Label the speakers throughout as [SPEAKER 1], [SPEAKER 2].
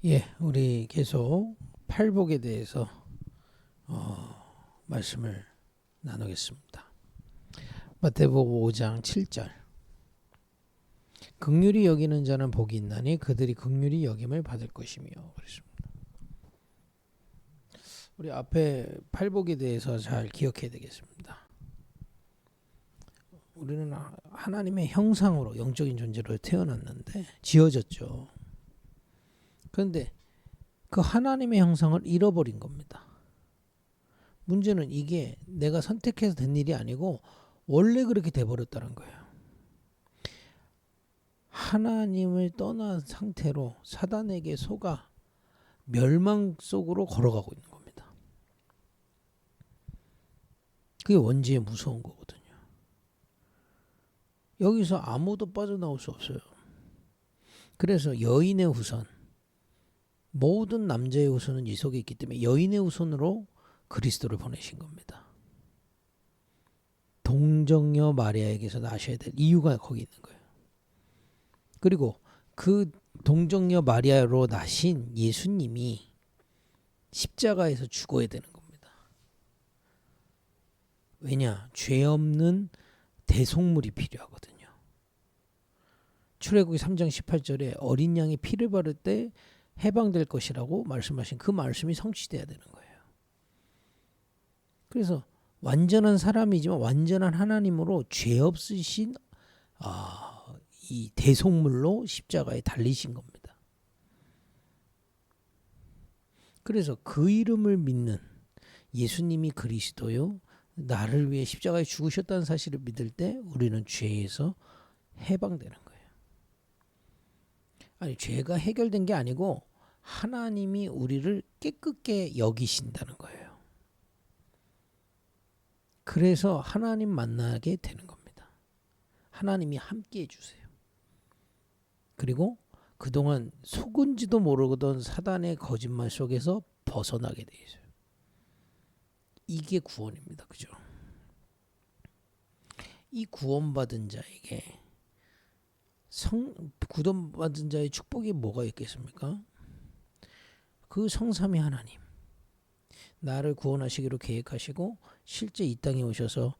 [SPEAKER 1] 예, 우리 계속 팔복에 대해서 말씀을 나누겠습니다. 마태복음 5장 7절. 긍휼히 여기는 자는 복이 있나니 그들이 긍휼히 여김을 받을 것이며 그랬습니다. 우리 앞에 팔복에 대해서 잘 기억해야 되겠습니다. 우리는 하나님의 형상으로 영적인 존재로 태어났는데 지어졌죠. 그런데 그 하나님의 형상을 잃어버린 겁니다. 문제는 이게 내가 선택해서 된 일이 아니고 원래 그렇게 돼버렸다는 거예요. 하나님을 떠난 상태로 사단에게 속아 멸망 속으로 걸어가고 있는 겁니다. 그게 원죄의 무서운 거거든요. 여기서 아무도 빠져나올 수 없어요. 그래서 여인의 후손, 모든 남자의 후손은 이 속에 있기 때문에 여인의 후손으로 그리스도를 보내신 겁니다. 동정녀 마리아에게서 나셔야 될 이유가 거기 있는 거예요. 그리고 그 동정녀 마리아로 나신 예수님이 십자가에서 죽어야 되는 겁니다. 왜냐? 죄 없는 대속물이 필요하거든요. 출애굽기 3장 18절에 어린 양이 피를 바를 때 해방될 것이라고 말씀하신 그 말씀이 성취돼야 되는 거예요. 그래서 완전한 사람이지만 완전한 하나님으로 죄 없으신 이 대속물로 십자가에 달리신 겁니다. 그래서 그 이름을 믿는 예수님이 그리스도요, 나를 위해 십자가에 죽으셨다는 사실을 믿을 때 우리는 죄에서 해방되는 거예요. 아니, 죄가 해결된 게 아니고 하나님이 우리를 깨끗게 여기신다는 거예요. 그래서 하나님 만나게 되는 겁니다. 하나님이 함께 해주세요. 그리고 그동안 속은지도 모르던 사단의 거짓말 속에서 벗어나게 돼 있어요. 이게 구원입니다. 그죠? 이 구원받은 자에게 구원받은 자의 축복이 뭐가 있겠습니까? 그 성삼위 하나님, 나를 구원하시기로 계획하시고 실제 이 땅에 오셔서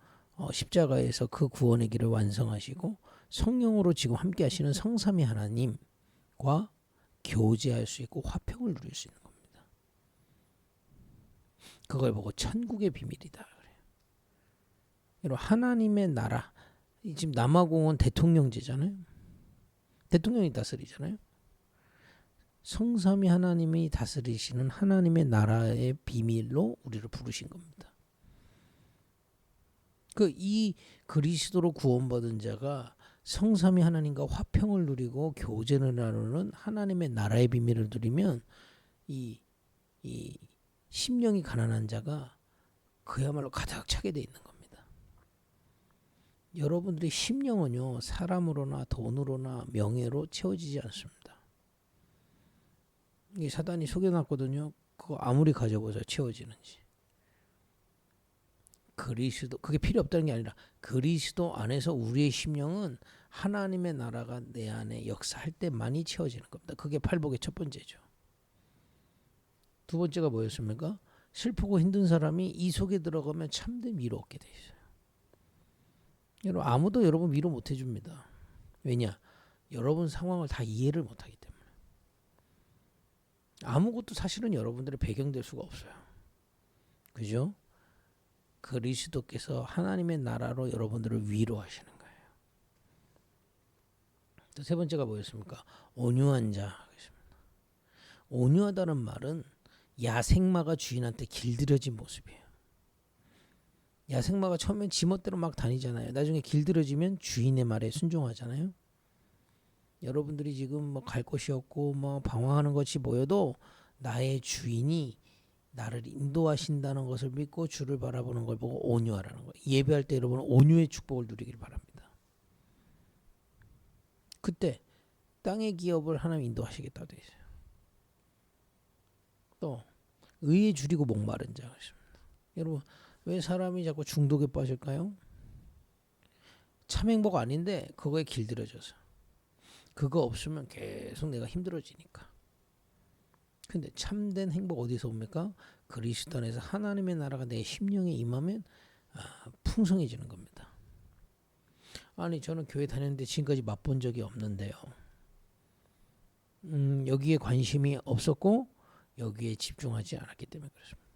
[SPEAKER 1] 십자가에서 그 구원의 길을 완성하시고 성령으로 지금 함께 하시는 성삼위 하나님과 교제할 수 있고 화평을 누릴 수 있는 겁니다. 그걸 보고 천국의 비밀이다 그래요. 여러분, 하나님의 나라, 지금 남아공은 대통령제잖아요. 대통령이 다스리잖아요. 성삼위 하나님이 다스리시는 하나님의 나라의 비밀로 우리를 부르신 겁니다. 이 그리스도로 구원받은 자가 성삼위 하나님과 화평을 누리고 교제를 나누는 하나님의 나라의 비밀을 누리면 이 심령이 가난한 자가 그야말로 가득 차게 돼 있는 겁니다. 여러분들의 심령은요, 사람으로나 돈으로나 명예로 채워지지 않습니다. 이 사단이 속여놨거든요. 그거 아무리 가져보자 채워지는지. 그리스도, 그게 필요 없다는 게 아니라 그리스도 안에서 우리의 심령은 하나님의 나라가 내 안에 역사할 때만이 채워지는 겁니다. 그게 팔복의 첫 번째죠. 두 번째가 뭐였습니까? 슬프고 힘든 사람이 이 속에 들어가면 참된 위로 얻게 돼 있어요. 여러분, 아무도 여러분 위로 못 해줍니다. 왜냐? 여러분 상황을 다 이해를 못하기 때문에. 아무것도 사실은 여러분들의 배경될 수가 없어요. 그죠? 그리스도께서 하나님의 나라로 여러분들을 위로하시는 거예요. 또 세 번째가 뭐였습니까? 온유한 자. 온유하다는 말은 야생마가 주인한테 길들여진 모습이에요. 야생마가 처음엔 지멋대로 막 다니잖아요. 나중에 길들여지면 주인의 말에 순종하잖아요. 여러분들이 지금 뭐 갈 곳이 없고 뭐 방황하는 것이 보여도 나의 주인이 나를 인도하신다는 것을 믿고 주를 바라보는 걸 보고 온유하라는 거예요. 예배할 때 여러분은 온유의 축복을 누리길 바랍니다. 그때 땅의 기업을 하나님 인도하시겠다 되어 있어요. 또 의에 줄이고 목마른 자. 여러분, 왜 사람이 자꾸 중독에 빠질까요? 참 행복 아닌데 그거에 길들여져서. 그거 없으면 계속 내가 힘들어지니까. 근데 참된 행복 어디서 옵니까? 그리스도 안에서 하나님의 나라가 내 심령에 임하면 풍성해지는 겁니다. 아니 저는 교회 다녔는데 지금까지 맛본 적이 없는데요. 여기에 관심이 없었고 여기에 집중하지 않았기 때문에 그렇습니다.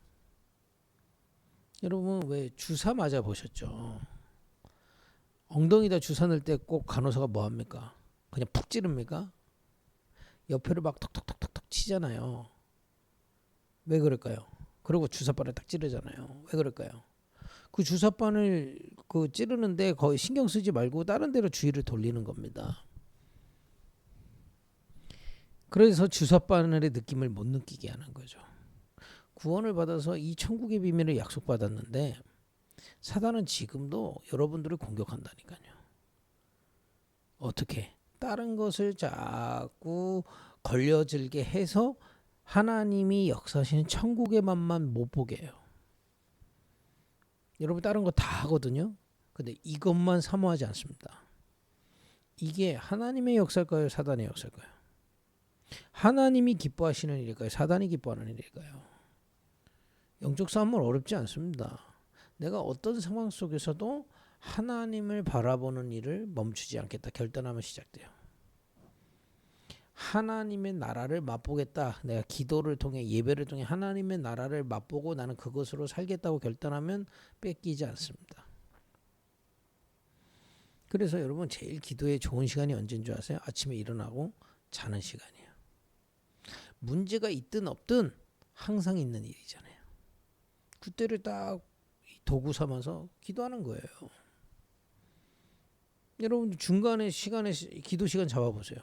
[SPEAKER 1] 여러분 왜 주사 맞아 보셨죠? 엉덩이다 주사 넣을 때 꼭 간호사가 뭐 합니까? 그냥 푹 찌릅니까? 옆에를 막 톡톡톡톡톡 치잖아요. 왜 그럴까요? 그리고 주사바를 딱 찌르잖아요. 왜 그럴까요? 그 주사바늘 그 찌르는데 거의 신경 쓰지 말고 다른 데로 주의를 돌리는 겁니다. 그래서 주사바늘의 느낌을 못 느끼게 하는 거죠. 구원을 받아서 이 천국의 비밀을 약속받았는데 사단은 지금도 여러분들을 공격한다니까요. 어떻게? 다른 것을 자꾸 걸려들게 해서 하나님이 역사하시는 천국의 맛만 못 보게 해요. 여러분 다른 거 다 하거든요. 근데 이것만 사모하지 않습니다. 이게 하나님의 역사일까요? 사단의 역사일까요? 하나님이 기뻐하시는 일일까요? 사단이 기뻐하는 일일까요? 영적 싸움은 어렵지 않습니다. 내가 어떤 상황 속에서도 하나님을 바라보는 일을 멈추지 않겠다 결단하면 시작돼요. 하나님의 나라를 맛보겠다. 내가 기도를 통해 예배를 통해 하나님의 나라를 맛보고 나는 그것으로 살겠다고 결단하면 뺏기지 않습니다. 그래서 여러분 제일 기도에 좋은 시간이 언제인 줄 아세요? 아침에 일어나고 자는 시간이에요. 문제가 있든 없든 항상 있는 일이잖아요. 그때를 딱 도구 삼아서 기도하는 거예요. 여러분 중간에 시간에 기도 시간 잡아보세요.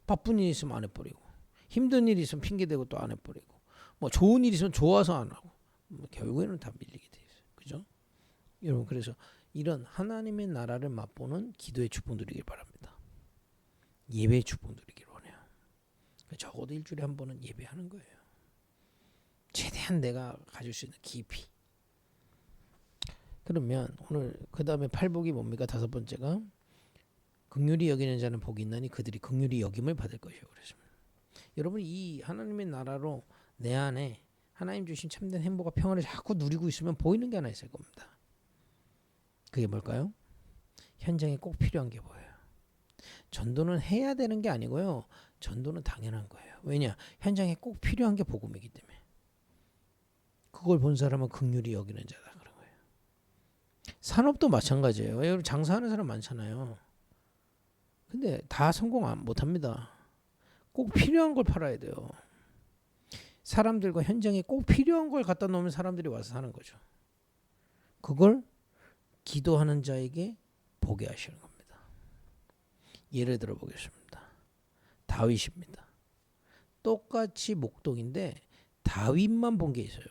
[SPEAKER 1] 바쁜 일 있으면 안 해버리고 힘든 일 있으면 핑계대고 또 안 해버리고 뭐 좋은 일 있으면 좋아서 안 하고 결국에는 다 밀리게 돼 있어요. 그죠? 여러분 그래서 이런 하나님의 나라를 맛보는 기도의 축복 누리길 바랍니다. 예배의 축복 누리길 원해요. 적어도 일주일에 한 번은 예배하는 거예요. 최대한 내가 가질 수 있는 깊이. 그러면 오늘 그 다음에 팔복이 뭡니까? 다섯 번째가 긍휼히 여기는 자는 복이 있나니 그들이 긍휼히 여김을 받을 것이요. 그랬습니다. 여러분 이 하나님의 나라로 내 안에 하나님 주신 참된 행복과 평안을 자꾸 누리고 있으면 보이는 게 하나 있을 겁니다. 그게 뭘까요? 현장에 꼭 필요한 게 보여요. 전도는 해야 되는 게 아니고요. 전도는 당연한 거예요. 왜냐? 현장에 꼭 필요한 게 복음이기 때문에. 그걸 본 사람은 긍휼히 여기는 자다 그런 거예요. 산업도 마찬가지예요. 여러분 장사하는 사람 많잖아요. 근데 다 성공 못합니다. 꼭 필요한 걸 팔아야 돼요. 사람들과 현장에 꼭 필요한 걸 갖다 놓으면 사람들이 와서 사는 거죠. 그걸 기도하는 자에게 보게 하시는 겁니다. 예를 들어 보겠습니다. 다윗입니다. 똑같이 목동인데 다윗만 본 게 있어요.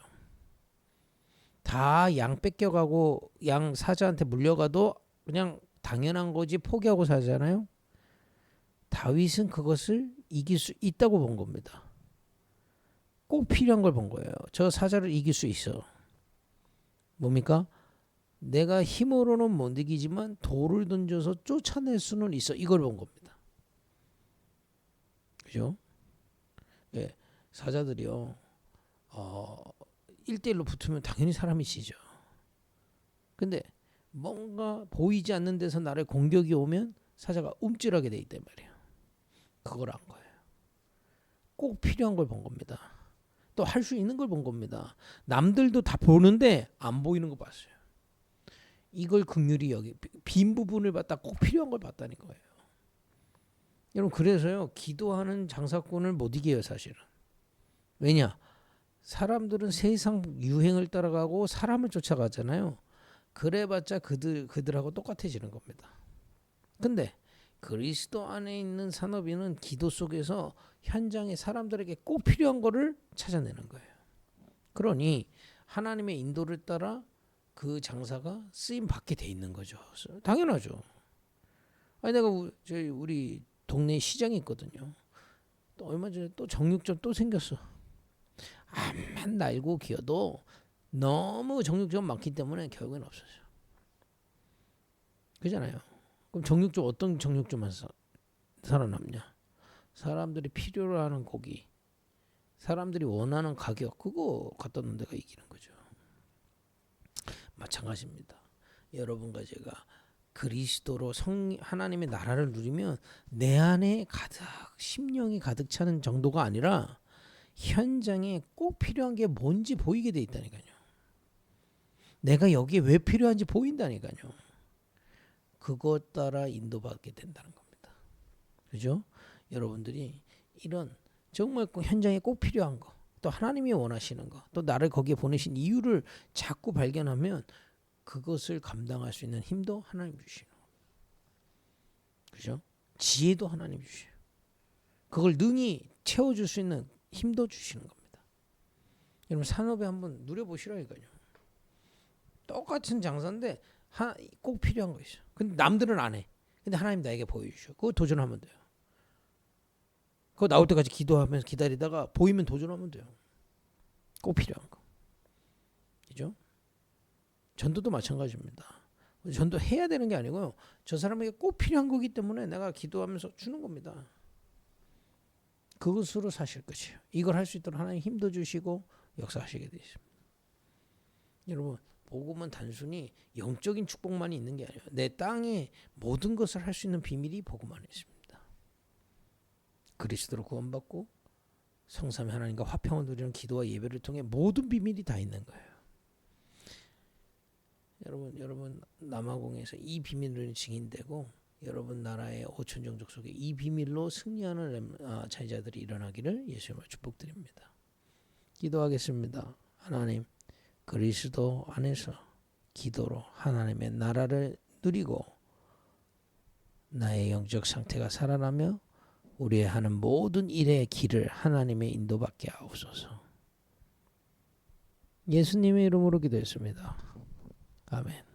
[SPEAKER 1] 다 양 뺏겨가고 양 사자한테 물려가도 그냥 당연한 거지 포기하고 사잖아요. 다윗은 그것을 이길 수 있다고 본 겁니다. 꼭 필요한 걸 본 거예요. 저 사자를 이길 수 있어. 뭡니까? 내가 힘으로는 못 이기지만 돌을 던져서 쫓아낼 수는 있어. 이걸 본 겁니다. 그죠? 예, 사자들이요. 1대1로 붙으면 당연히 사람이 지죠. 근데 뭔가 보이지 않는 데서 나를 공격이 오면 사자가 움찔하게 돼 있단 말이에요. 그걸 안 거예요. 꼭 필요한 걸 본 겁니다. 또 할 수 있는 걸 본 겁니다. 남들도 다 보는데 안 보이는 거 봤어요. 이걸 긍휼히 여기 빈 부분을 봤다 꼭 필요한 걸 봤다는 거예요. 여러분 그래서요 기도하는 장사꾼을 못 이겨요 사실은. 왜냐? 사람들은 세상 유행을 따라가고 사람을 쫓아가잖아요. 그래봤자 그들하고 똑같아지는 겁니다. 근데 그리스도 안에 있는 산업인은 기도 속에서 현장의 사람들에게 꼭 필요한 거를 찾아내는 거예요. 그러니 하나님의 인도를 따라 그 장사가 쓰임 받게 돼 있는 거죠. 당연하죠. 아니 내가 저희 우리 동네 시장이 있거든요. 또 얼마 전에 또 정육점 또 생겼어. 암만 날고 기어도 너무 정육점 많기 때문에 결국엔 없어져. 그잖아요. 그럼 정육점 어떤 정육점만 살아남냐? 사람들이 필요로 하는 고기, 사람들이 원하는 가격 그거 갖다 놓은 데가 이기는 거죠. 마찬가지입니다. 여러분과 제가 그리스도로 하나님의 나라를 누리면 내 안에 가득 심령이 가득 차는 정도가 아니라 현장에 꼭 필요한 게 뭔지 보이게 돼 있다니까요. 내가 여기에 왜 필요한지 보인다니까요. 그것 따라 인도받게 된다는 겁니다. 그죠? 여러분들이 이런 정말 현장에 꼭 필요한 거, 또 하나님이 원하시는 거, 또 나를 거기에 보내신 이유를 자꾸 발견하면 그것을 감당할 수 있는 힘도 하나님 주시는 거예요. 그죠? 지혜도 하나님 주셔요. 그걸 능히 채워줄 수 있는 힘도 주시는 겁니다. 여러분 산업에 한번 누려보시라니까요. 똑같은 장사인데 꼭 필요한 거 있어요. 근데 남들은 안 해. 근데 하나님 나에게 보여주셔. 그거 도전하면 돼요. 그거 나올 때까지 기도하면서 기다리다가 보이면 도전하면 돼요. 꼭 필요한 거. 그죠? 전도도 마찬가지입니다. 전도 해야 되는 게 아니고요. 저 사람에게 꼭 필요한 거기 때문에 내가 기도하면서 주는 겁니다. 그것으로 사실 것이에요. 이걸 할 수 있도록 하나님 힘도 주시고 역사하시게 되어 있습니다. 여러분 복음은 단순히 영적인 축복만이 있는 게 아니에요. 내 땅에 모든 것을 할 수 있는 비밀이 복음 안에 있습니다. 그리스도로 구원받고 성삼위 하나님과 화평을 누리는 기도와 예배를 통해 모든 비밀이 다 있는 거예요. 여러분 남아공에서 이 비밀을 증인되고 여러분 나라의 5천 종족 속에 이 비밀로 승리하는 자녀들이 일어나기를 예수님으로 축복드립니다. 기도하겠습니다. 하나님 그리스도 안에서 기도로 하나님의 나라를 누리고 나의 영적 상태가 살아나며 우리의 하는 모든 일의 길을 하나님의 인도받게 하옵소서. 예수님의 이름으로 기도했습니다. 아멘.